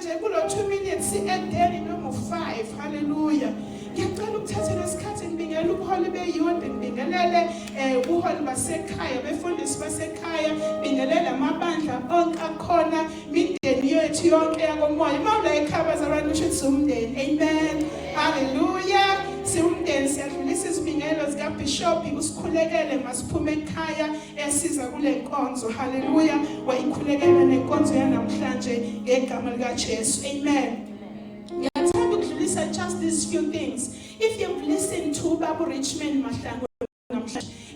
nje kulo 2 minutes edeni noma 5. Hallelujah. Ngiyacela ukuthatha lesikhathi ngibingela ubuholi beyonke, ngibingelele ubuholi basekhaya, befundisi basekhaya, ngibingelele amabandla onke akhona, imindeni yethu yonke yakomoya. Mawula ekhaya abantu ukuthi umndeni. Amen. Hallelujah. Siwumndeni, siyadlulisa izibingelo zika Bishop usikhulekele masiphume ekhaya esiza kule nkonzo. Hallelujah. Wayikhulekela nenkonzo yanamhlanje ngegama lika Jesu. Amen. Just these few things. If you've listened to Babu Richmond Mahlangu,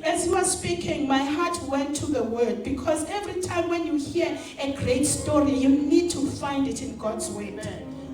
as he was speaking, my heart went to the word, because every time when you hear a great story, you need to find it in God's word.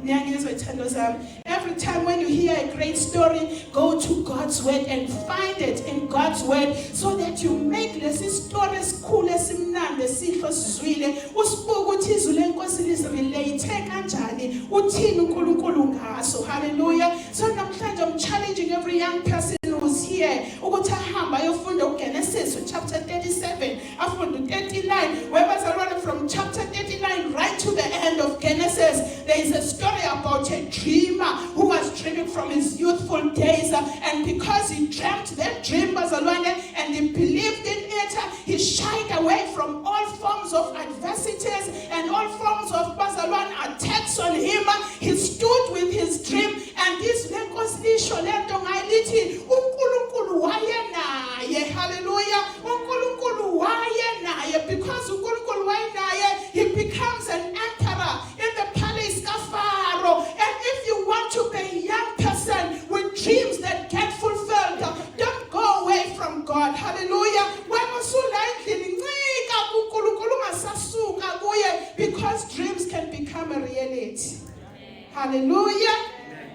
Every time when you hear a great story, go to God's word and find it in God's word, so that you make these stories cool as imnande sihlo sizwile usibuka ukuthi izwi lenkosi lizirelate kanjani uthini uNkulunkulu ngaso. Hallelujah. So namhlanje I'm challenging every young person who's here ukuthi ahamba ayofunda uGenesis chapter 37 afunda 39, webazalwane from chapter 39 right to the end of Genesis. There is a story about a dreamer who was dreaming from his youthful days, and because he dreamt that dream and he believed in it, he shied away from all forms of adversities and all forms of attacks on him. He stood with his dream, and this hallelujah, because he becomes an emperor in the palace of Pharaoh. And if you want to be a young person with dreams that get fulfilled, don't go away from God. Hallelujah. Because dreams can become a reality. Hallelujah.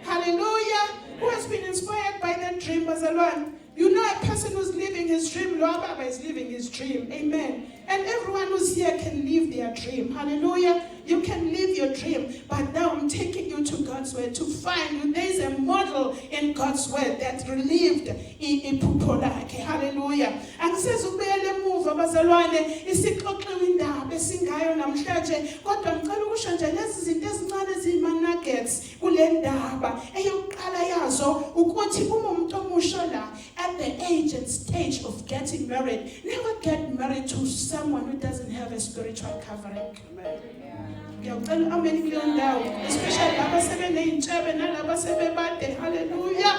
Hallelujah. Who has been inspired by that dream, Bazalwan? You know a person who's living his dream. Lord Baba is living his dream. Amen. And everyone who's here can live their dream. Hallelujah. You can live your dream. But now I'm taking you to God's word to find there is a model in God's word that relived in Pupolake. Hallelujah. And says ubele move abazalwane isixoxiwe indaba esingayo namhlanje, kodwa ngicela ukusho nje lezi zinto ezincane ezima nuggets kule ndaba. Eyokuqala yazo ukuthi uma umuntu omusha la at the age and stage of getting married, never get married to someone who doesn't have a spiritual covering. Especially hallelujah.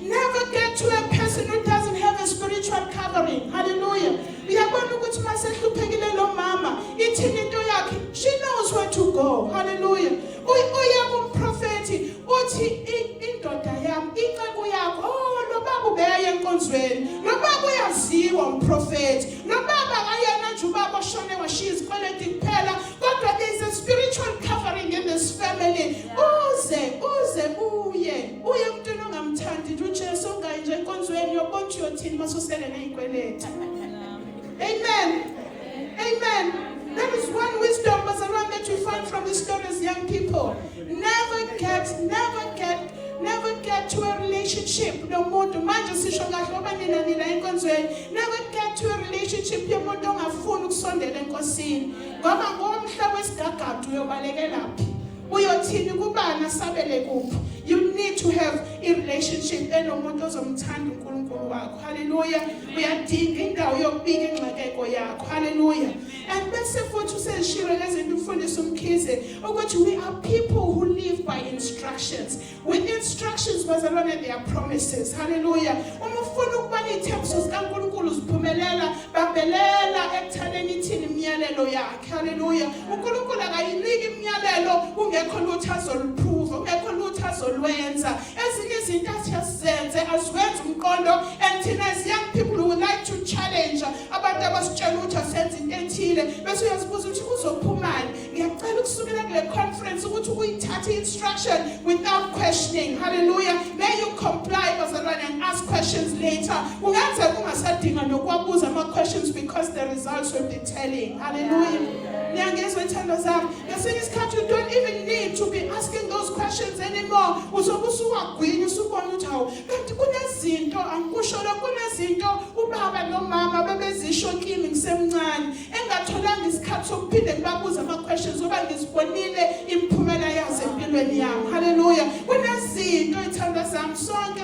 Never get to a person who doesn't have a spiritual covering. Hallelujah. She knows where to go. Hallelujah. She is quality pella. But there is a spiritual covering in this family. Amen. Amen. That is one wisdom that you find from the stories, young people. Never get to a relationship. No more to never get to a relationship. You need to have a relationship. Hallelujah. We are digging down your big hallelujah. And that's what you say, we are people who live by instructions. With instructions, there are promises. Hallelujah. Hallelujah. And as young people who would like to challenge about the conference instruction without questioning. Hallelujah. May you comply and ask questions later. Questions because the results will be telling. Hallelujah. The thing is, you don't even need to be asking those questions anymore. Questions ngisibonile imphumela yazo empilweni yami. Hallelujah. Kunezinto ithanda zami sonke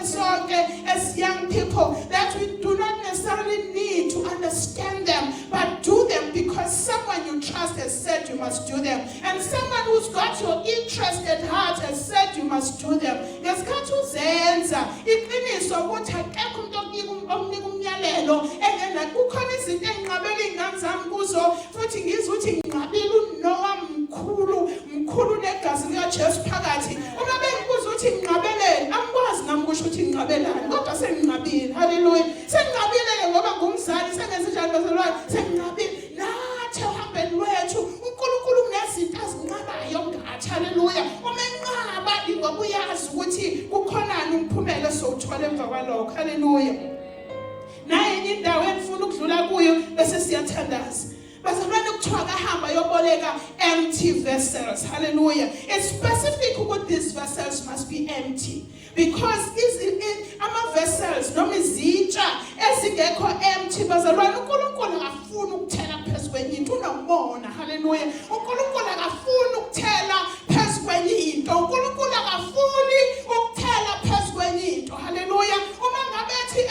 as young people that we do not necessarily need to understand them, but do them because someone you trust has said you must do them, and someone who's got your interest at heart has said you must do them. Ngesikhathi uzenza iqiniso ukuthi akekho umuntu omnika umyalelo engena kukhona izinto enginqabela ingane zami kuzo futhi ngizwe ukuthi nginqabile uNoah mkhulu negazi likaJesu phakathi. Uma bengibuza ukuthi nginqabeleni angikwazi nami kusho ukuthi nginqabelani, kodwa senginqabile. Hallelujah. Senginqabile ngoba ngumzali sengenze njalo bazalwane, senginqabile. Nathi uhambeni lwethu uNkulunkulu kunezinto azinqabayo ngathi. Hallelujah. Uma enqaba ngoba uyazi ukuthi kukhonani umphumela sowuthola emva kwalokho. Hallelujah. Naye indawo enfuna ukudlula kuyo bese siyathandaza. Bazalwane kuthiwa kahamba yoboleka empty vessels. Hallelujah. It's specific ukuthi these vessels must be empty because ama vessels noma izitsha ezingekho empty bazalwane uNkulunkulu akafuni ukuthela phezu kwenye into unamona. Hallelujah. uNkulunkulu akafuni ukuthela phezu kwenye into. uNkulunkulu akafuni ukuthela phezu kwenye into. Hallelujah. Uma ngabe ethi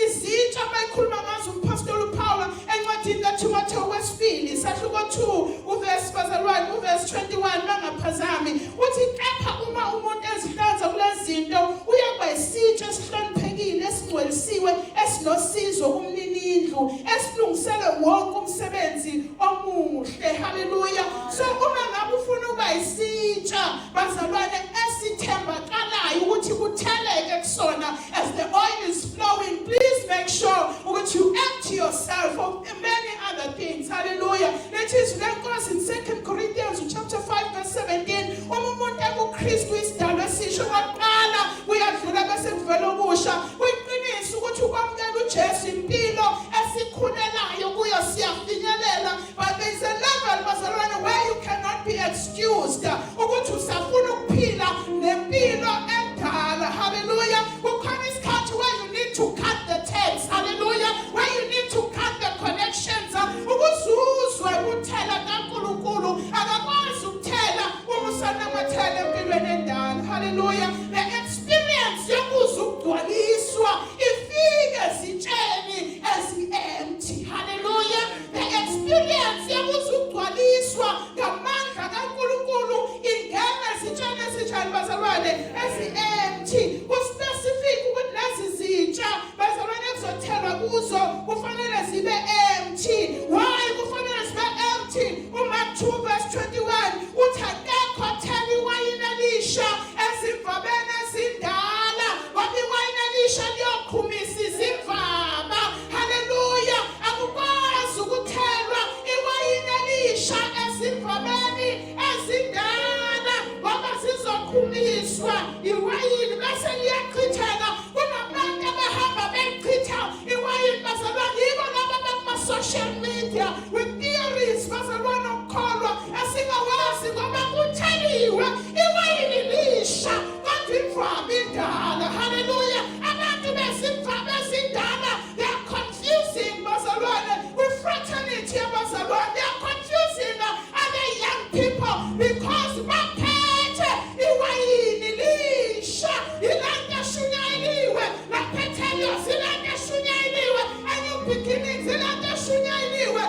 izitsha bayikhuluma ngazo umpostoli uPaul encwadini kaTimotheo wesibili sahluko 2 uverse bazalwane uverse 21 bangaphazami uthi kepha uma umuntu ezihlanza kulezinto uyakuba isitsha esihloniphekile esingcwelisiwe esinosizo kumninindlu esilungiselwe wonke umsebenzi omuhle. Hallelujah. So uma ngabe ufuna ukuba isitsha bazalwane esithembakalayo ukuthi kutheleke kusona as the oil is flowing, please make sure ukuthi you empty yourself of many other things. Hallelujah. Let us read in 2 Corinthians chapter 5 verse 17. Umuntu ekuKristu isidalwa esisho kwaqala uyadlula bese kuvela okusha. Kuyiqiniso ukuthi ukwamukela uJesu impilo esikhulelayo kuyo siyafinyelela, but there is a level bazalwane where you cannot be excused ukuthi usafuna ukuphila nempilo endala. Hallelujah. Kukhona isikhathi where you need to cut the tabs. Hallelujah. Where you need to cut the connections ukuzuzwe ukuthela kaNkulunkulu akakwazi ukuthela umusanamathala empilweni endala. Hallelujah. The experience yokuza ukugcwaliswa ifike zitsheni ezi-empty. Hallelujah. The experience yokuza ukugcwaliswa ngamandla kaNkulunkulu ingena zitsheni ezitsheni bazalwane ezi-empty. Kuspecific ukuthi lezi zitsha bazalwane kuzothelwa kuzo kufanele zibe empty. Why kufanele zibe empty? Mark 2 verse 21 uthi akekho thela iwayini elisha ezimvabeni ezindala ngoba iwayini elisha liyoqhumisa izimvaba. Hallelujah. Akukwazi ukuthelwa iwayini elisha ezimvabeni ezindala ngoba zizoqhumiswa iwayini bese liyachitheka. Kunabantu abahamba bechitha iwayini bazalwane yibo laba bakuma-social media with theories bazalwane okukholwa esingawazi ngoba kutheliwe iwayini lisha kodwa imvaba indala. Hallelujah. Abantu bezimvaba ezindala they are confusing bazalwane with fraternity abazalwane. They are confusing other young people because baphethe iwayini lisha ilanda shunyayeliwe laphethelwa zilanda shunyayeliwe and new beginnings zilanda shunyayeliwe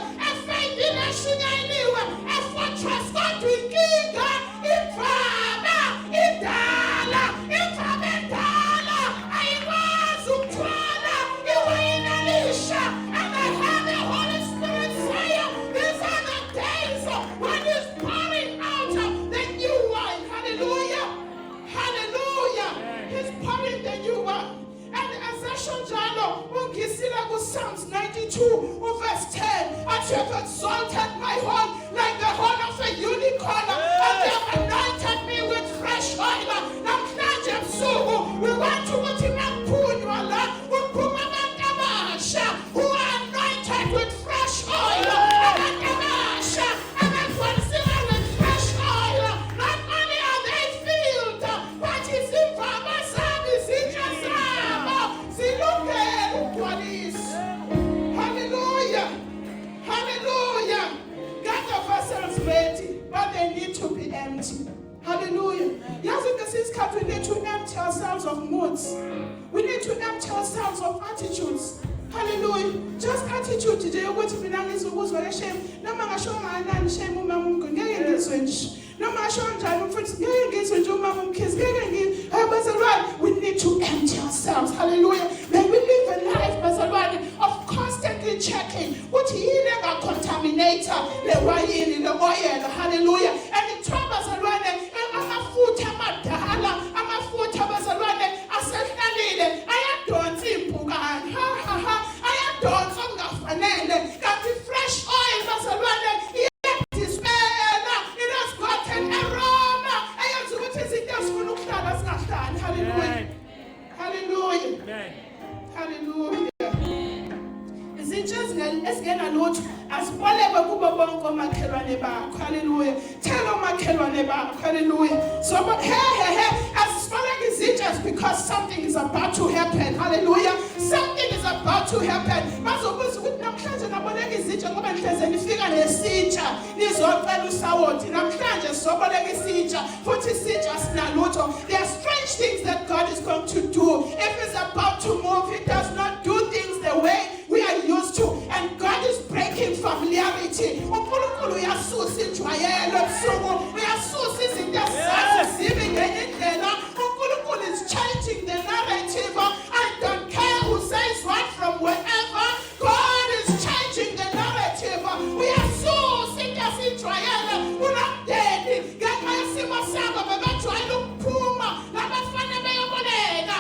faith shunyayeliwe fortress kodwa inkinga imvaba indala imvaba endala ayikwazi ukuthwala iwayini elisha. And I have the Holy Spirit fire. These are the days when He's pouring out the new wine. Hallelujah. Hallelujah. He's pouring the new wine. And as I showed Jalo, ungisila ku Psalms 92 verse 10, and you have exalted my horn like the horn of a unicorn, and they have anointed me with fresh oil. Namhlanje ebusuku we want to put in ampunywa la uphuma abantu abasha who are anointed with fresh oil. Abantu abasha abagcwalisiwe with fresh oil. Not only are they filled, but izimvaba zabo izitsha zabo zilungele ukugcwaliswa. Hallelujah. Hallelujah. Got the vessels ready, but they need to be empty. Hallelujah. Yes, in this isikhathi we need to empty ourselves of moods. We need to empty ourselves of attitudes. Hallelujah. Just attitude nje ukuthi mina ngizokuzwa le shame. Noma ngasho nganani shame umama umnguni ngeke ngizwe nje. Noma ngasho njani umfuthu ngeke ngizwe nje umama umkhizi ngeke ngizwe. Bazalwane, we need to empty ourselves. Hallelujah. May we live a life, bazalwane, of constantly checking ukuthi yini engacontaminate le wayini le oil. Hallelujah. And ithiwa bazalwane amafutha amadala, amafutha bazalwane asehlalile ayadonsa impukane. Ayadonsa okungafanele. Kanti fresh oil bazalwane iyadismela. It has got an aroma. Ayenza ukuthi izinto ezifuna ukuhlala zingahlali. Hallelujah. Hallelujah. Hallelujah. Izinto ezingena lutho asiboleke kubo bonke omakhelwane bakho. Hallelujah. Tell omakhelwane bakho. Hallelujah. So asiboleke izinto because something is about to happen. Hallelujah. Something is about to happen. Bazobuza ukuthi namhlanje naboleka izinto ngoba nihleze nifika nesitsha nizocela usawoti. Namhlanje sizoboleka isitsha futhi isitsha sinalutho. There are strange things that God is going to do. If he's about to move, he does not do things the way we are used to, and God is breaking familiarity. uNkulunkulu uyasusa injwayelo ebusuku, uyasusa izinto ezazi zibe ngenye indlela. uNkulunkulu is changing the narrative. I don't care who says what from wherever. God is changing the narrative. Uyasusa into esinjwayelo unamdeni ngenxa yesimo sakho bebejwayele ukuphuma labafana beyoboleka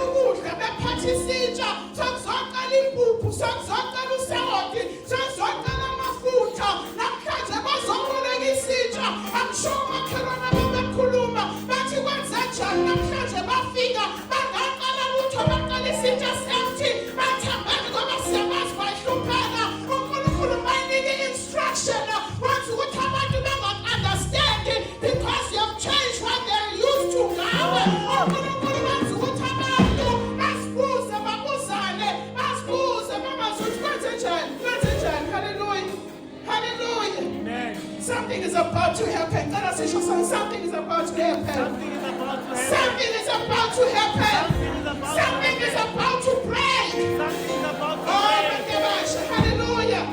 ukudla bephatha isitsha sokuzoqala impuphu sokuzoqala usawoti sokuzoqala amafutha namhlanje bazoboleka isitsha. I'm sure makhelwane bebekhuluma bathi kwenze njani namhlanje bafika bangaqala lutho baqala isitsha empty bathambani ngoba siyabazi bayihlupheka. uNkulunkulu bayinike instruction wathi ukuthi abantu benga-understand because you have changed what they're used to ngawe. uNkulunkulu wathi ukuthi abantu basibuze babuzane basibuze babazuthi kwenze njani. Hallelujah. Hallelujah. Amen. Something is about to happen. God has said something is about to happen. Something is about to happen. Something is about to break. Something is about to Oh, break. my gosh. Hallelujah.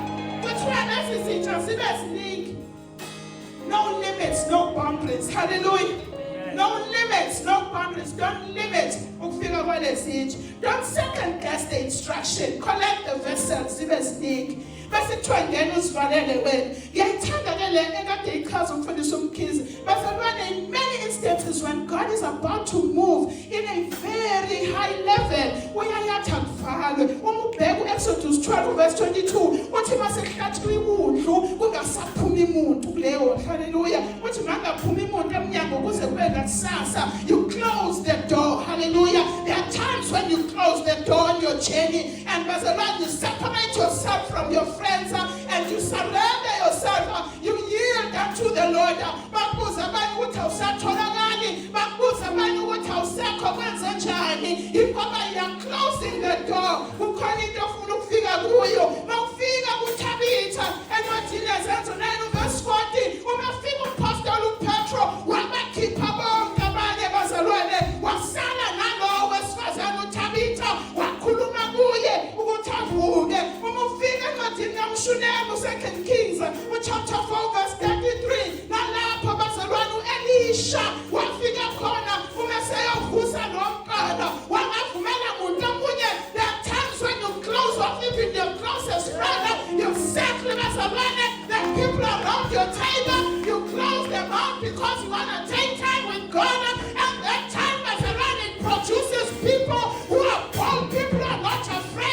Which one is it? Just league. No limits, no boundaries. Hallelujah. No limits, no boundaries. Don't limit. Don't second guess the instruction. Collect the vessels. Bese twangena usivalele wena. Ngiyayithanda ke le ekade ichaza umfundisi umkhizi. Bazalwane, in many instances when God is about to move in a very high level, uyayatha kuvalwe. Uma ubheka uExodus 12 verse 22, uthi masekhlathwe ikudlu kungasaphumi umuntu kuleyo. Hallelujah. Uthi mangaphumi umuntu emnyango kuze kube ngakusasa. You close the door. Hallelujah. There are times when you close the door on your journey and bazalwane, you separate yourself from your friends and you surrender yourself. You yield unto the Lord. Bakuza abanye ukuthi awusatholakali, bakuza abanye ukuthi awusekho kwenze njani. Ingoba you are closing the door. Kukhona into ofuna ukufika kuyo. Mawufika kuThabitha encwadini yeZenzo 9 verse 40, umafika uPastoral uPetro wabakhipha bonke abanye bazalwane, wasala nalowo wesifazane uThabitha wakhuluma kuye ukuthi avuke. Uma ufika encwadini kaMshunemu 2 Kings chapter 4 verse 33, nalapho bazalwane uElisha wafika khona umeseyovusa lomqala wangavumela muntu omunye. There are times when you close off even your closest friend, you settle bazalwane, the people around your table, you close them out because you want to take time with God, and that time bazalwane, it produces people who are bold, people who are not afraid.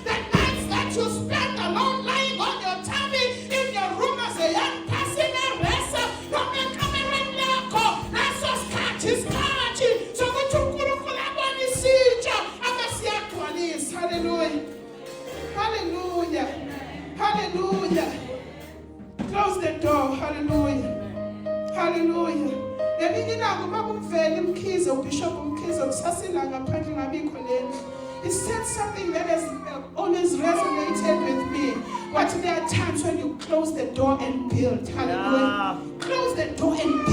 The nights that you spend alone lying on your tummy in your room as a young person, hallelujah. Hallelujah. Close the door. Hallelujah. Hallelujah. Ngelinye ilanga ubaba uMveli Mkhize, uBishop Mkhize kusasila ngaphandle ngabikho lendlu. He said something that has always resonated with me. But there are times when you close the door and build. Hallelujah. Close the door and build.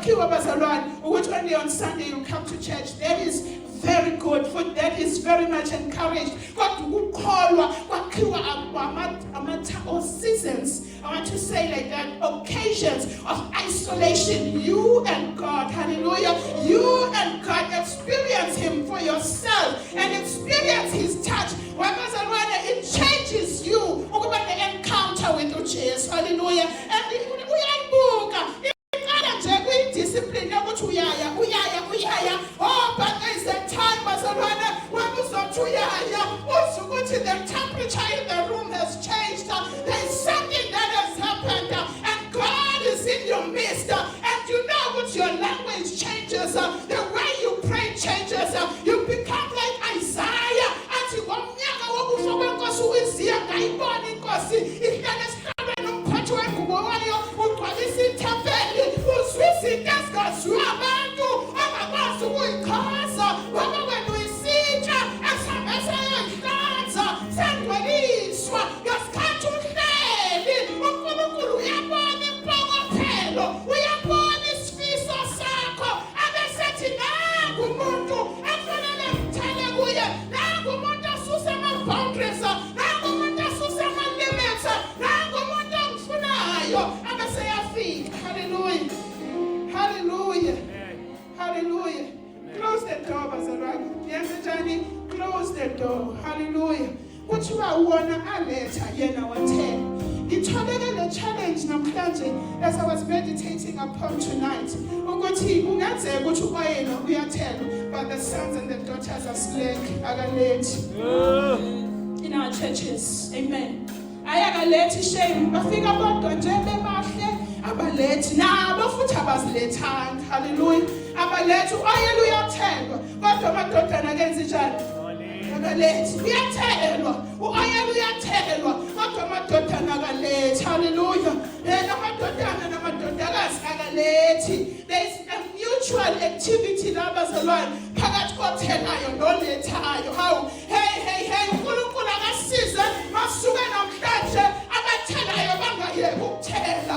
kwakhiwa bazalwane ukuthi only on Sunday you come to church. That is very good, for that is very much encouraged. Kodwa ukukholwa kwakhiwa or seasons, I want to say like that, occasions of isolation. You and God, hallelujah, you and God experience Him for yourself and experience His touch. It changes you. Ukuba ne-encounter with Jesus, hallelujah. And uyayibuka discipline yokuthi uyaya. Oh, but there is a time bazalwane when uzothi uyaya uthi ukuthi the temperature in the room has changed. There is something that has happened and God is in your midst and you know what your language changes, the way you pray changes, you become like Isaiah. Athi ngomnyaka wokufa kwenkosi uyiziya ngayibona inkosi ihlale esihlalweni umphathi wengubo wayo ugcwalisa ithempeli uzwisita ezingaziwa abantu abakwazi ukuyichaza ngoba wena uyisitsha esambeseyo ihlanza sengcweliswa ngesikhathi uhleli uNkulunkulu uyabona impokophelo uyabona isifiso sakho abesethi nangu umuntu efanele ngithele kuye nangu umuntu asuse ama-boundaries nangu umuntu asuse ama-limits nangu umuntu angifunayo abeseyafika. Hallelujah. Hallelujah. Hallelujah. Close the door, bazalwane. Yenza njani? Close the door. Hallelujah. Kuthiwa uwona aletha yena wathela. Ngitholeke le challenge namhlanje as I was meditating upon tonight. Ukuthi kungenzeka ukuthi ubayena uyathela, but the sons and the daughters are slack, akalethi. In our churches. Amen. Ayakalethi shame. Bafika bodwa nje bebahle. Abalethi nabo futhi abazilethanga. Hallelujah. Abalethi oyela uyathelwa kodwa amadodana kenza njani? Akalethi uyathelwa oyela uyathelwa kodwa amadodana akalethi. Hallelujah. Amadodana namadodakazi akalethi. There is a mutual activity labazalwane phakathi kothelayo nolethayo. Hawu hey uNkulunkulu akasize masuke namhlanje abathelayo bangayeki ukuthela.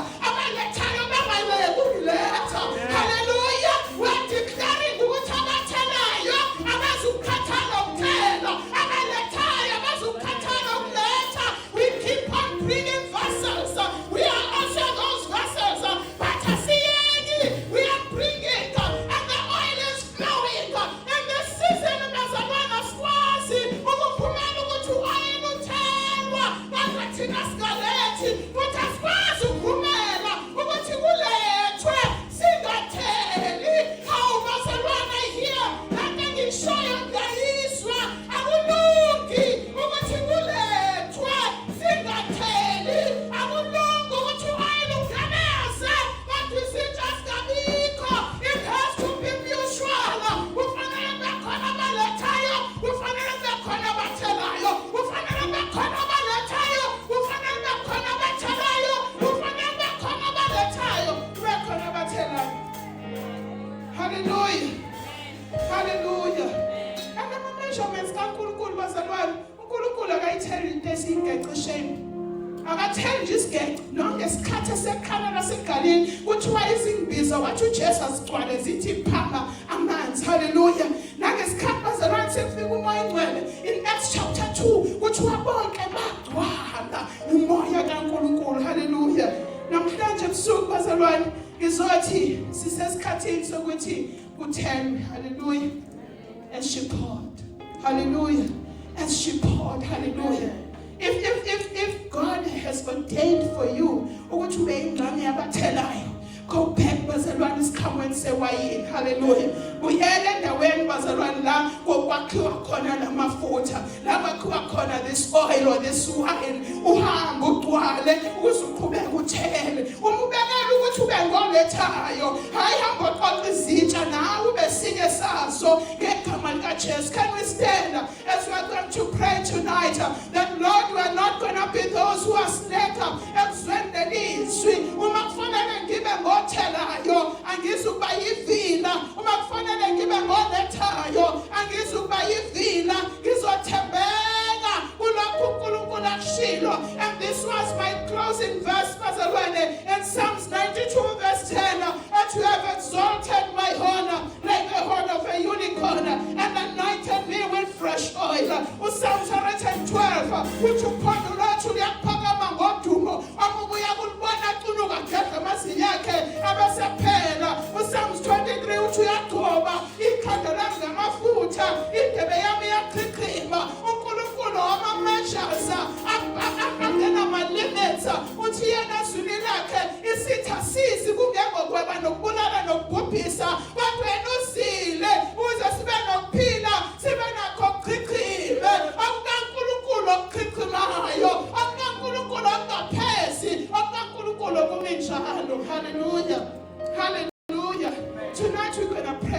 Hallelujah. We're declaring ukuthi abathelayo abazukhathala ukuthela, abaletayo abazukhathala ukuletha. We keep on bringing vessels. We are also those vessels, but asiyeki we are bringing and the oil is flowing. In the season bazalwana sikwazi ukuphumela ukuthi oil uthelwa kodwa thina sikalethi futhi asikwazi ukuphumela ukuthi kulethwe singatheli. Hawu bazalwane here kade ngishoyo ngayiswa akulungi ukuthi kulethwe singatheli, akulungi ukuthi oil ugameze kodwa isitsha singabikho. It has to be mutual. Kufanele bekhona abalethayo, kufanele bekhona abathelayo, kufanele bekhona abalethayo, kufanele bekhona abathelayo, kufanele bekhona abalethayo, bekhona abathelayo. Hallelujah. Hallelujah. And the measurements kaNkulunkulu bazalwane, uNkulunkulu akayitheli into esiyigecisheni. Akatheli nje isigece nongesikhathi esekhala nasegaleni kuthiwa izimbiza wathi uJesu azigcwale zithi phama amanzi. Hallelujah. Nangesikhathi bazalwane sekufika umoya engcwele in Acts chapter 2 kuthiwa bonke bagcwala umoya kaNkulunkulu. Hallelujah. Namhlanje ebusuku bazalwane ngizothi sisesikhathini sokuthi kuthenwe. Hallelujah. As she poured. Hallelujah. As she poured. Hallelujah. If God has ordained for you ukuthi ube ingxenye yabathelayo, go back bazalwane isikhamweni sewayini. Hallelujah. Uyele endaweni bazalwane la kwakhiwa khona lamafutha, la kwakhiwa khona this oil or this wine. Uhamba ugcwale ukuze uqhubeke uthele. Umubekela ukuthi ube ngolethayo. Hayi hamba uqoqa izitsha nawe ube sinye sazo ngegama likaJesu. Can we stand as we are going to pray tonight that Lord, we are not going to be those who are slack ekuzweni lelizwi. Uma kufanele ngibe ngothelayo angizukuba yivila, uma kufanele ngibe ngolethayo angizukuba yivila, ngizothembeka kulokhu uNkulunkulu akushilo. And this was my closing verse bazalwane in Psalms 92 verse 10, that you have exalted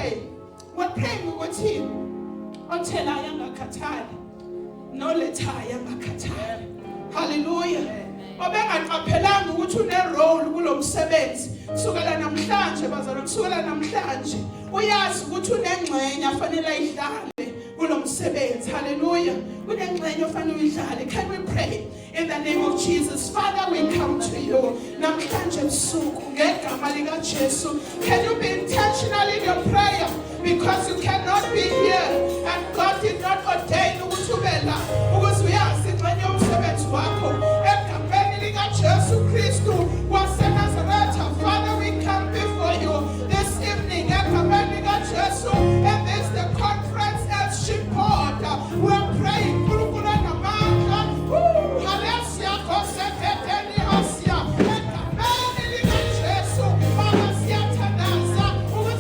pray. We're praying ukuthi othelayo angakhathali nolethayo angakhathali. Hallelujah. Obengaqaphelanga ukuthi une role kulomsebenzi kusukela namhlanje bazalwane kusukela namhlanje uyazi ukuthi unengxenye afanele ayidlale kulomsebenzi. Hallelujah. Unengxenye ofanele uyidlale. Can we pray in the name of Jesus? Father, we come to you namhlanje ebusuku ngegama lika Jesu. Can you be intentional in your prayer? Because you cannot be here and God did not ordain ukuthi ube la ukuze uyazi ingxenye yomsebenzi wakho egameni lika Jesu Kristu waseNazaretha. Father, we come before you this evening egameni lika Jesu amidst the conference at Shipod. We're praying uNkulunkulu anamandla haleluya koseketheni Asia egameni lika Jesu. Baba siyathandaza ukuthi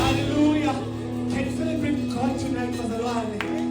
Hallelujah. Can you celebrate God tonight, Brother Lani?